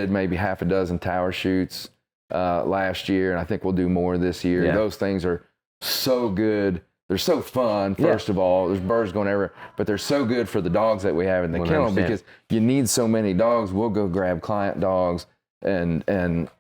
maybe half a dozen tower shoots last year, and I think we'll do more this year. Yeah. Those things are so good. They're so fun. First of all, there's birds going everywhere, but they're so good for the dogs that we have in the 100%. Kennel, because you need so many dogs. We'll go grab client dogs and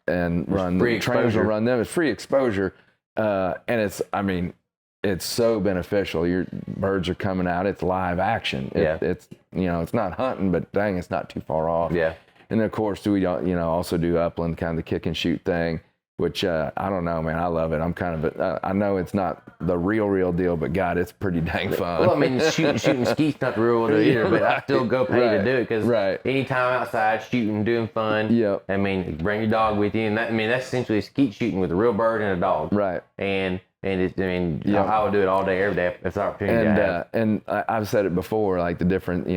run. Trainers will run them. It's free exposure, and it's so beneficial. Your birds are coming out. It's live action. It's not hunting, but dang, it's not too far off. Yeah. And then, of course, we also do upland, kind of the kick and shoot thing, which I don't know, man. I love it. I'm kind of I know it's not the real deal, but God, it's pretty dang fun. Well, I mean, shooting skeet's not the real deal either, but I still go pay to do it, because anytime outside shooting, doing fun. Yeah. I mean, bring your dog with you, and that's essentially skeet shooting with a real bird and a dog. Right. And I would do it all day, every day if it's an opportunity. And I've said it before, like the different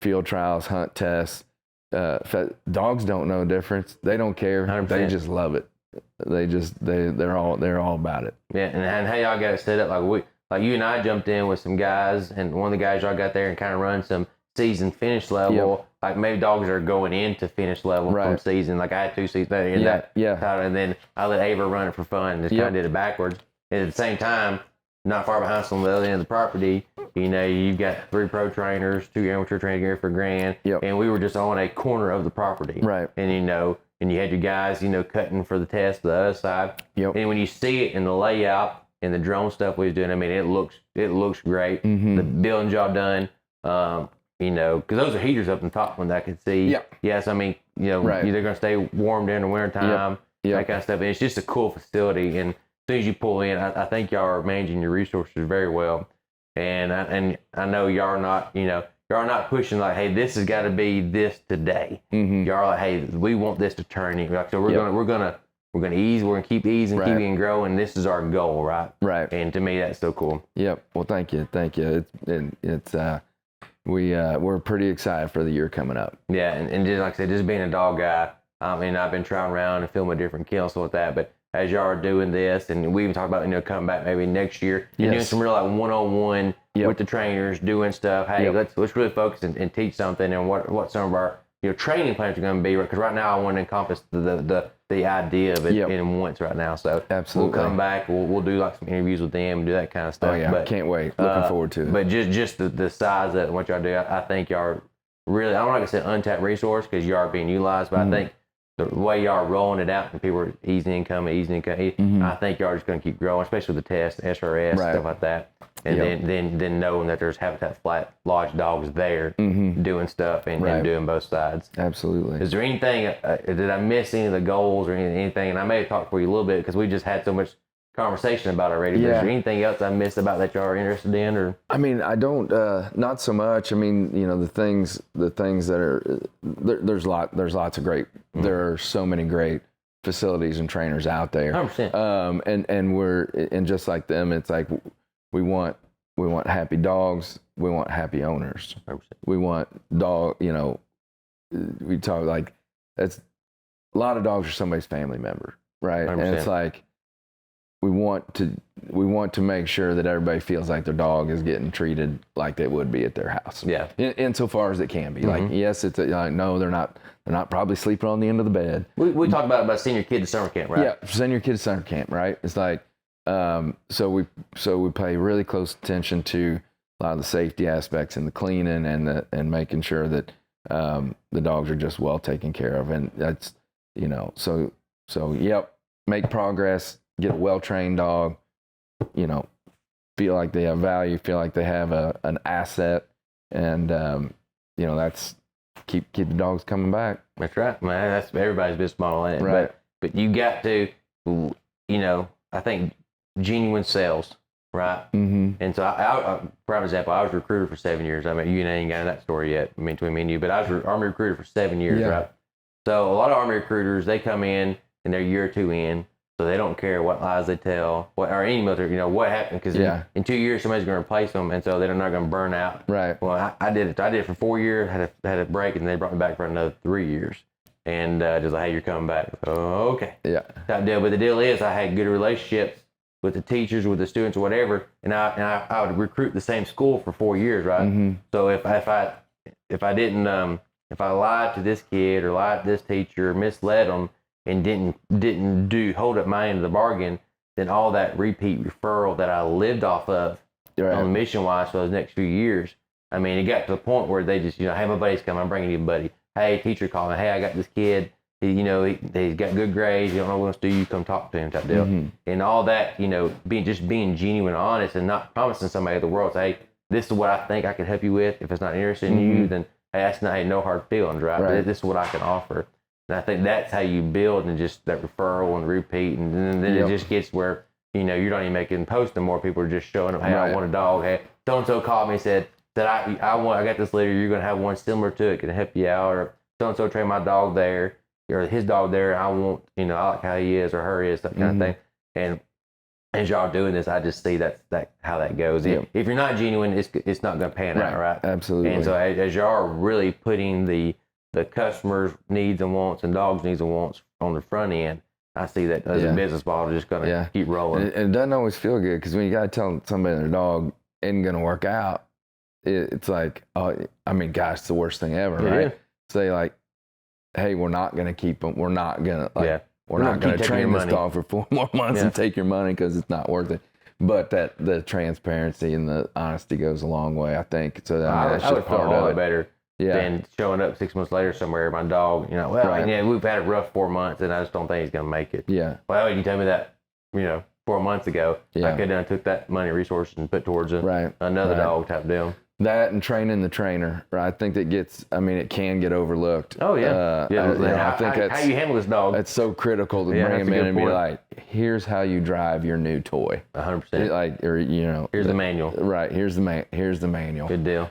field trials, hunt tests. Dogs don't know the difference. They don't care. 100%. They just love it. They're all about it. Yeah, and how y'all got it set up, like you and I jumped in with some guys, and one of the guys y'all got there and kind of run some season finish level. Yep. Like maybe dogs are going into finish level from season. Like I had 2 seasons there in that. Yeah. And then I let Ava run it for fun and just kind of did it backwards. And at the same time, not far behind some of the other end of the property, you've got 3 pro trainers, 2 amateur trainers here for Grand, and we were just on a corner of the property. Right. And and you had your guys, cutting for the test the other side. Yep. And when you see it in the layout and the drone stuff we was doing, I mean, it looks great. Mm-hmm. The building job done, because those are heaters up in the top one that I could see. Yeah. Yes, I mean, they're going to stay warm during the winter time, that kind of stuff. And it's just a cool facility. And as soon as you pull in, I think y'all are managing your resources very well. And I know y'all are not, y'all are not pushing like, hey, this has got to be this today. Mm-hmm. Y'all are like, hey, we want this to turn in. Like, so we're gonna ease. We're gonna keep easing, keeping growing. This is our goal, right? Right. And to me, that's so cool. Yep. Well, thank you. It's we're pretty excited for the year coming up. Yeah, and just like I said, just being a dog guy, I mean, I've been trying around and filming different kennels with that, but as y'all are doing this, and we even talked about, coming back maybe next year and doing some real like one-on-one with the trainers, doing stuff. Hey, let's really focus and teach something, and what some of our training plans are going to be. Because right now I want to encompass the idea of it in once right now. So absolutely, we'll come back. We'll do like some interviews with them and do that kind of stuff. Oh yeah, but, can't wait. Looking forward to it. But just the size of it and what y'all do, I think y'all are really, I don't like to say untapped resource because you are being utilized, but I think the way y'all are rolling it out and people are easing income, I think y'all are just going to keep growing, especially with the test, SRS, stuff like that. And then knowing that there's Habitat Flat Lodge dogs there doing stuff and doing both sides. Absolutely. Is there anything, did I miss any of the goals or anything? And I may have talked for you a little bit because we just had so much conversation about it already. But is there anything else I missed about that y'all are interested in? Or I mean, I don't, not so much. I mean, the things that are, there's lots of great, there are so many great facilities and trainers out there. 100%. And just like them, it's like, we want happy dogs. We want happy owners. 100%. We want we talk like, that's a lot of dogs are somebody's family member, right? 100%. And it's like, we want to make sure that everybody feels like their dog is getting treated like they would be at their house. Yeah. Insofar as it can be. Like, yes, it's no, they're not probably sleeping on the end of the bed. We talked about sending your kid to summer camp, right? Yeah, send your kid to summer camp, right? It's like, so we pay really close attention to a lot of the safety aspects and the cleaning and making sure that the dogs are just well taken care of, and that's so make progress. Get a well-trained dog, feel like they have value, feel like they have an asset, and that's keep the dogs coming back. That's right, man. That's everybody's business model, ain't it? Right. But you got to, I think genuine sales, right? Mm-hmm. And so, I prime example, I was a recruiter for 7 years. I mean, you ain't got that story yet, between me and you, but I was an Army recruiter for 7 years, right? So a lot of Army recruiters, they come in and they're a year or two in. So they don't care what lies they tell, or any military, what happened, because in 2 years somebody's going to replace them, and so they're not going to burn out. Right. Well, I did it. I did it for 4 years. Had a break, and they brought me back for another 3 years, and just like, hey, you're coming back. Oh, okay. Yeah. Type deal. But the deal is, I had good relationships with the teachers, with the students, or whatever, and I would recruit the same school for 4 years, right? Mm-hmm. So if I didn't if I lied to this kid or lied to this teacher, misled them, and didn't hold up my end of the bargain, then all that repeat referral that I lived off of on mission wise for those next few years. I mean, it got to the point where they just, hey, my buddy's coming, I'm bringing you a buddy. Hey, teacher calling, hey, I got this kid. He's got good grades. You don't know what else to do. You come talk to him, type deal. Mm-hmm. And all that, being genuine, honest, and not promising somebody the world. Say, hey, this is what I think I can help you with. If it's not interested in you, then hey, that's not no hard feelings, right? But this is what I can offer. And I think that's how you build, and just that referral and repeat. And then it just gets where, you're not even making posts anymore. People are just showing up. Hey, I want a dog. Hey, so-and-so called me and said that I got this litter. You're going to have one similar to it. Can I help you out? Or so-and-so train my dog there, or his dog there. I want, I like how he is or her is, that kind of thing. And as y'all doing this, I just see that how that goes. If you're not genuine, it's not going to pan out, right? Absolutely. And so as y'all are really putting the customer's needs and wants and dogs' needs and wants on the front end, I see that as a business model just going to keep rolling. And it doesn't always feel good, because when you got to tell somebody their dog isn't going to work out, it's like, gosh, it's the worst thing ever, right? Yeah. Say like, hey, we're not going to keep them. We're not going to, we're not going to train this dog for 4 more months and take your money because it's not worth it. But that the transparency and the honesty goes a long way, I think. So I would feel all better. Than showing up 6 months later somewhere, my dog, we've had a rough 4 months, and I just don't think he's going to make it. Yeah. Well, you told me that, 4 months ago. I could have took that money, resources, and put towards another dog type deal. That and training the trainer, right? I think it can get overlooked. Oh, yeah. I think how you handle this dog. That's so critical to bring him in and be like, here's how you drive your new toy. 100%. Here's the manual. Right. Here's the manual. Good deal.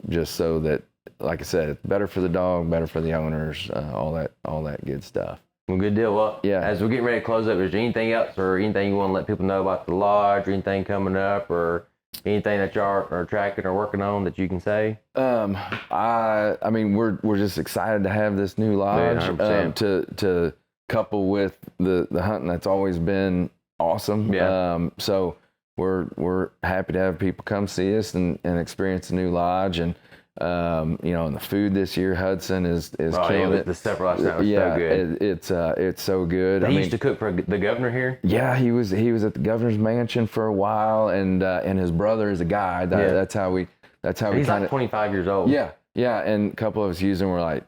Just so that, like I said, it's better for the dog, better for the owners, all that good stuff. Well, good deal. Well, as we're getting ready to close up, is there anything else or anything you want to let people know about the lodge, or anything coming up, or anything that you are tracking or working on that you can say? I mean, we're just excited to have this new lodge, 100%. To couple with the hunting that's always been awesome. Yeah. So we're happy to have people come see us and experience the new lodge. And you know, and the food this year, Hudson is killing it. The stuff last night was so good. It's so good. He used to cook for the governor here. Yeah, he was at the governor's mansion for a while, and his brother is a guide. That's how we. He's like 25 years old. Yeah, and a couple of us used him. We're like,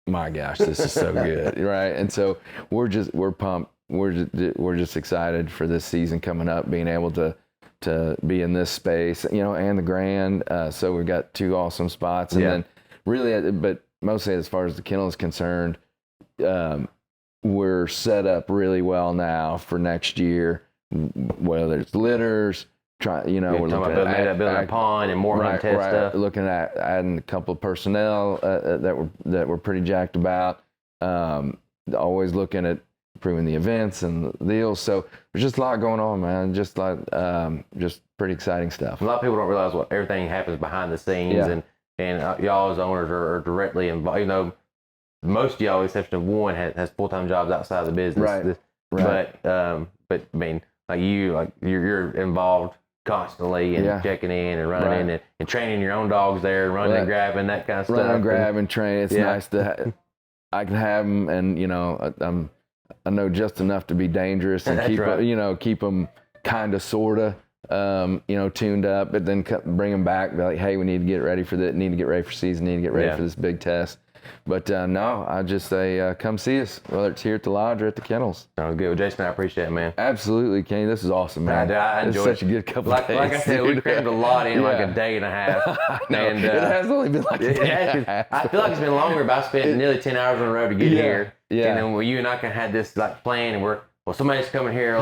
my gosh, this is so good, right? And so we're pumped. We're just excited for this season coming up, being able to be in this space, you know, and the Grand. So we've got 2 awesome spots, and then really, but mostly as far as the kennel is concerned, we're set up really well now for next year. Whether it's litters, we're looking at building a pond and more hunt test stuff. Looking at adding a couple of personnel that we're pretty jacked about. Always looking at improving the events and the deals. So there's just a lot going on, man. Just pretty exciting stuff. A lot of people don't realize what everything happens behind the scenes, and y'all as owners are directly involved. You know, most of y'all, with the exception of one, has full-time jobs outside of the business. Right. But I mean, you're involved constantly and checking in and running and training your own dogs there, running and grabbing, that kind of stuff. Running, grabbing, training. It's nice to I can have them, and you know, I know just enough to be dangerous and keep them kind of sorta tuned up, but then bring them back, be like, hey, we need to get ready for that, need to get ready for season, need to get ready for this big test. But no, I just say come see us, whether it's here at the lodge or at the kennels. Sounds good. Well, Jason, I appreciate it, man. Absolutely, Kenny. This is awesome, man. I enjoyed it. Such a good couple of days. Like I said, we crammed a lot in like a day and a half. And it has only been like a day and a half. I feel like it's been longer, but I spent nearly 10 hours on the road to get here. Yeah. And then when you and I had this like plan, and somebody's coming here.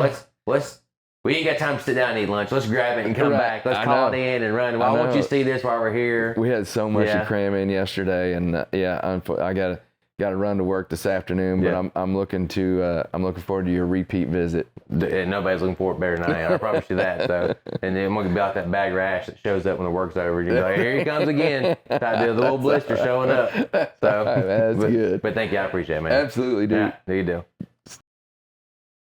We ain't got time to sit down and eat lunch. Let's grab it and come back. Let's call it in and run. Well, I want you to see this while we're here. We had so much to cram in yesterday, and I got to run to work this afternoon. But I'm looking forward to your repeat visit. And nobody's looking forward better than I am. I promise you that. So, and then we're gonna be out that bag rash that shows up when the work's over. You're like, here he comes again. The little blister showing up. So that's good. But thank you. I appreciate it, man. Absolutely, dude. Yeah, you do.